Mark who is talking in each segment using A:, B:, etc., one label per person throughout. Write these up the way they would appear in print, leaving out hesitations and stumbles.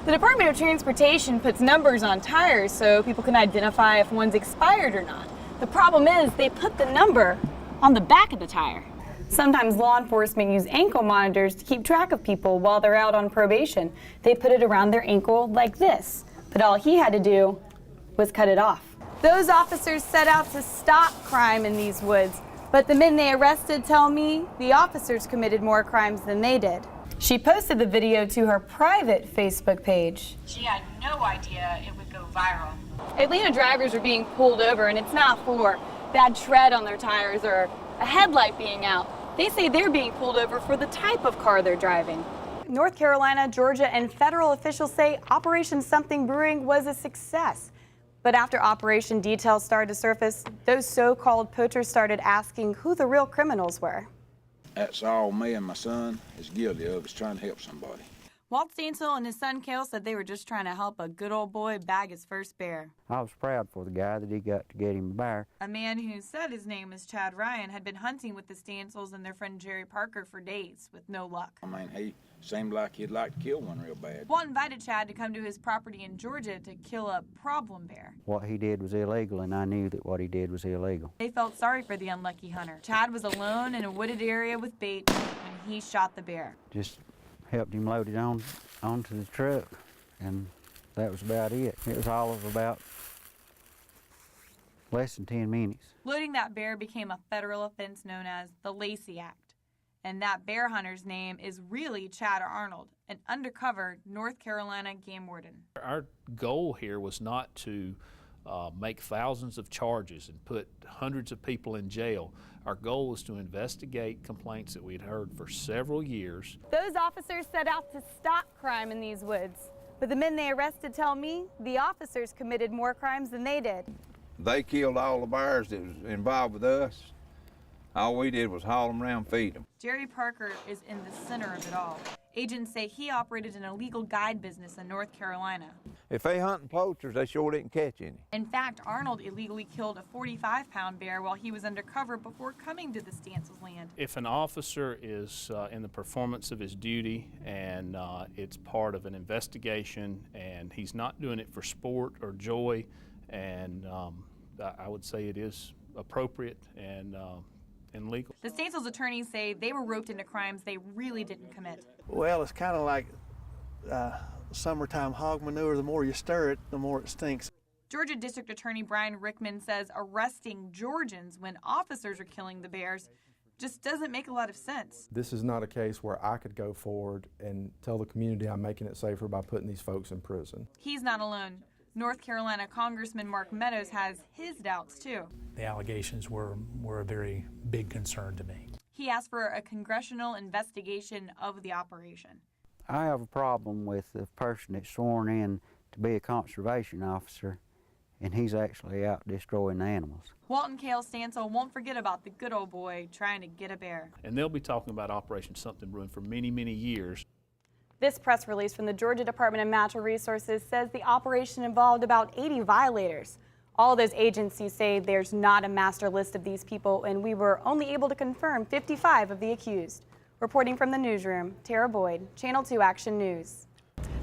A: The Department of Transportation puts numbers on tires so people can identify if one's expired or not. The problem is they put the number on the back of the tire. Sometimes law enforcement use ankle monitors to keep track of people while they're out on probation. They put it around their ankle like this, but all he had to do was cut it off. Those officers set out to stop crime in these woods, but the men they arrested tell me the officers committed more crimes than they did. She posted the video to her private Facebook page. She had no idea it would go viral. Atlanta drivers are being pulled over, and it's not for bad tread on their tires or a headlight being out. They say they're being pulled over for the type of car they're driving. North Carolina, Georgia, and federal officials say Operation Something Brewing was a success. But after operation details started to surface, those so-called poachers started asking who the real criminals were.
B: That's all me and my son is guilty of, is trying to help somebody.
A: Walt Stansel and his son Cale said they were just trying to help a good old boy bag his first bear.
C: I was proud for the guy that he got to get him a bear.
A: A man who said his name is Chad Ryan had been hunting with the Stansels and their friend Jerry Parker for days with no luck.
B: I mean, he seemed like he'd like to kill one real bad.
A: Walt invited Chad to come to his property in Georgia to kill a problem bear.
C: What he did was illegal, and I knew that what he did was illegal.
A: They felt sorry for the unlucky hunter. Chad was alone in a wooded area with bait when he shot the bear.
C: Just helped him load it onto the truck, and that was about it. It was all of about less than 10 minutes.
A: Loading that bear became a federal offense known as the Lacey Act. And that bear hunter's name is really Chad Arnold, an undercover North Carolina game warden.
D: Our goal here was not to make thousands of charges and put hundreds of people in jail. Our goal was to investigate complaints that we'd heard for several years.
A: Those officers set out to stop crime in these woods, but the men they arrested tell me the officers committed more crimes than they did.
E: They killed all the bears that was involved with us. All we did was haul them around, feed them.
A: Jerry Parker is in the center of it all. Agents say he operated an illegal guide business in North Carolina.
E: If they hunting poachers, they sure didn't catch any.
A: In fact, Arnold illegally killed a 45-pound bear while he was undercover before coming to the Stansels land.
D: If an officer is in the performance of his duty and it's part of an investigation and he's not doing it for sport or joy, and I would say it is appropriate and legal.
A: The Stansels attorneys say they were roped into crimes they really didn't commit.
F: Well, it's kind of like summertime hog manure. The more you stir it, the more it stinks.
A: Georgia District Attorney Brian Rickman says arresting Georgians when officers are killing the bears just doesn't make a lot of sense.
G: This is not a case where I could go forward and tell the community I'm making it safer by putting these folks in prison.
A: He's not alone. North Carolina Congressman Mark Meadows has his doubts too.
H: The allegations were a very big concern to me.
A: He asked for a congressional investigation of the operation.
C: I have a problem with the person that's sworn in to be a conservation officer, and he's actually out destroying the animals.
A: Walt and Cale Stansel won't forget about the good old boy trying to get a bear.
D: And they'll be talking about Operation Something Brewing for many, many years.
A: This press release from the Georgia Department of Natural Resources says the operation involved about 80 violators. All those agencies say there's not a master list of these people, and we were only able to confirm 55 of the accused. Reporting from the newsroom, Terah Boyd, Channel 2 Action News.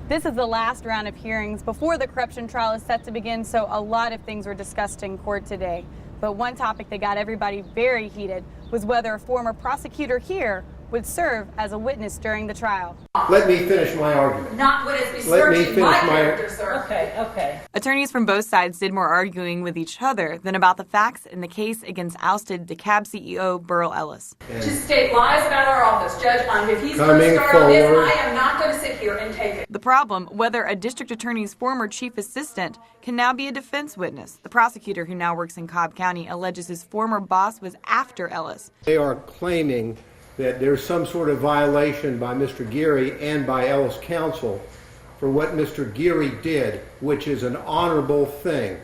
A: This is the last round of hearings before the corruption trial is set to begin, so a lot of things were discussed in court today. But one topic that got everybody very heated was whether a former prosecutor here would serve as a witness during the trial.
I: Let me finish my argument.
J: Not WSB searching my character, sir.
A: Okay. Attorneys from both sides did more arguing with each other than about the facts in the case against ousted DeKalb CEO Burl Ellis.
J: To state lies about our office, Judge, if he's going to start on this, I am not going to sit here and take it.
A: The problem, whether a district attorney's former chief assistant can now be a defense witness. The prosecutor, who now works in Cobb County, alleges his former boss was after Ellis.
I: They are claiming that there's some sort of violation by Mr. Geary and by Ellis counsel for what Mr. Geary did, which is an honorable thing.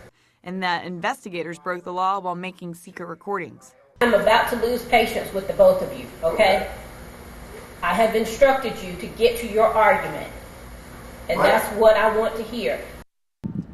A: And that investigators broke the law while making secret recordings.
J: I'm about to lose patience with the both of you, okay? I have instructed you to get to your argument, and that's what I want to hear.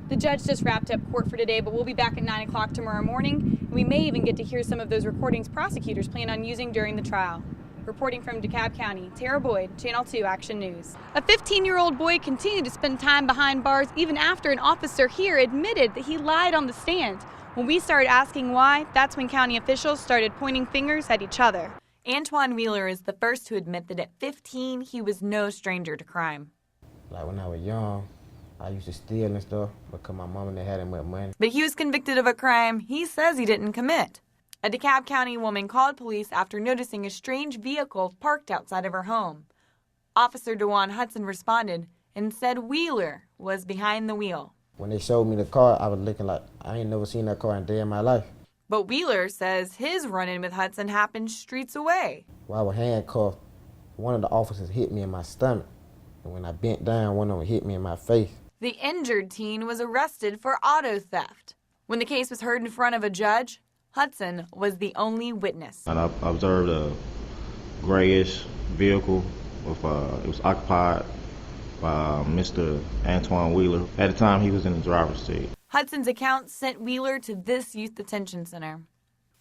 A: The judge just wrapped up court for today, but we'll be back at 9 o'clock tomorrow morning. We may even get to hear some of those recordings prosecutors plan on using during the trial. Reporting from DeKalb County, Terah Boyd, Channel 2 Action News. A 15-year-old boy continued to spend time behind bars even after an officer here admitted that he lied on the stand. When we started asking why, that's when county officials started pointing fingers at each other. Antoine Wheeler is the first to admit that at 15, he was no stranger to crime.
K: Like when I was young, I used to steal and stuff because my mom and dad had enough money.
A: But he was convicted of a crime he says he didn't commit. A DeKalb County woman called police after noticing a strange vehicle parked outside of her home. Officer DeJuan Hudson responded and said Wheeler was behind the wheel.
K: When they showed me the car, I was looking like I ain't never seen that car in a day in my life.
A: But Wheeler says his run-in with Hudson happened streets away.
K: While I was handcuffed, one of the officers hit me in my stomach. And when I bent down, one of them hit me in my face.
A: The injured teen was arrested for auto theft. When the case was heard in front of a judge, Hudson was the only witness.
L: And I observed a grayish vehicle with it was occupied by Mr. Antoine Wheeler. At the time, he was in the driver's seat.
A: Hudson's account sent Wheeler to this youth detention center.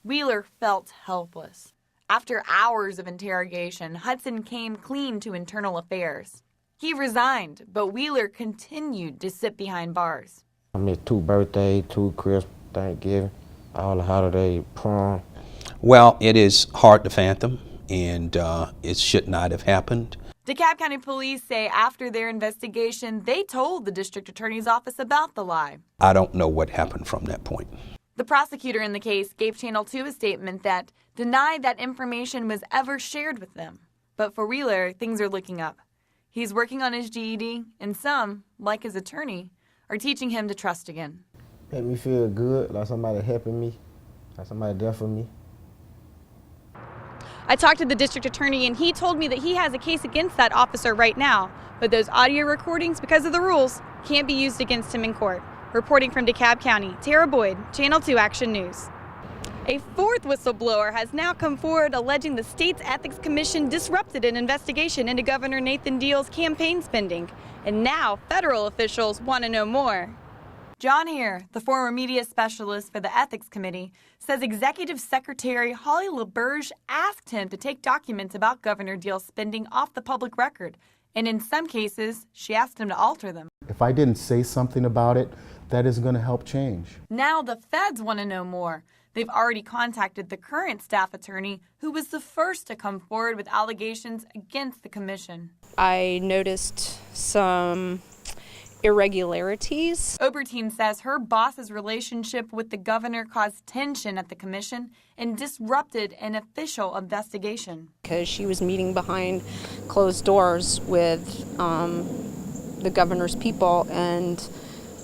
A: Wheeler felt helpless. After hours of interrogation, Hudson came clean to internal affairs. He resigned, but Wheeler continued to sit behind bars.
K: I missed 2 birthdays, 2 Christmas, Thanksgiving, all the holiday, prom.
M: Well, it is hard to fathom, and it should not have happened.
A: DeKalb County Police say after their investigation, they told the district attorney's office about the lie.
M: I don't know what happened from that point.
A: The prosecutor in the case gave Channel 2 a statement that denied that information was ever shared with them. But for Wheeler, things are looking up. He's working on his GED, and some, like his attorney, are teaching him to trust again.
K: Made me feel good, like somebody helping me, like somebody there for me.
A: I talked to the district attorney, and he told me that he has a case against that officer right now, but those audio recordings, because of the rules, can't be used against him in court. Reporting from DeKalb County, Terah Boyd, Channel 2 Action News. A fourth whistleblower has now come forward alleging the state's Ethics Commission disrupted an investigation into Governor Nathan Deal's campaign spending. And now federal officials want to know more. John Hare, the former media specialist for the Ethics Committee, says Executive Secretary Holly LaBerge asked him to take documents about Governor Deal's spending off the public record. And in some cases, she asked him to alter them.
G: If I didn't say something about it, that is going to help change.
A: Now the feds want to know more. They've already contacted the current staff attorney, who was the first to come forward with allegations against the commission.
N: I noticed some irregularities.
A: Obertine says her boss's relationship with the governor caused tension at the commission and disrupted an official investigation.
N: Because she was meeting behind closed doors with the governor's people, and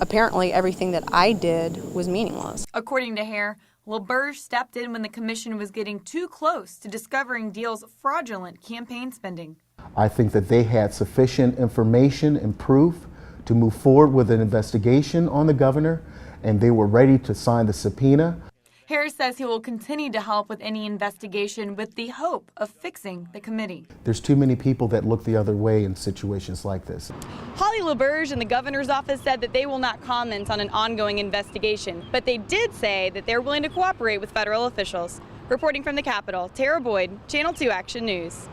N: apparently everything that I did was meaningless.
A: According to Hare, LaBerge stepped in when the commission was getting too close to discovering Deal's fraudulent campaign spending.
G: I think that they had sufficient information and proof to move forward with an investigation on the governor, and they were ready to sign the subpoena.
A: Harris says he will continue to help with any investigation with the hope of fixing the committee.
G: There's too many people that look the other way in situations like this.
A: Holly LaBerge and the governor's office said that they will not comment on an ongoing investigation, but they did say that they're willing to cooperate with federal officials. Reporting from the Capitol, Terah Boyd, Channel 2 Action News.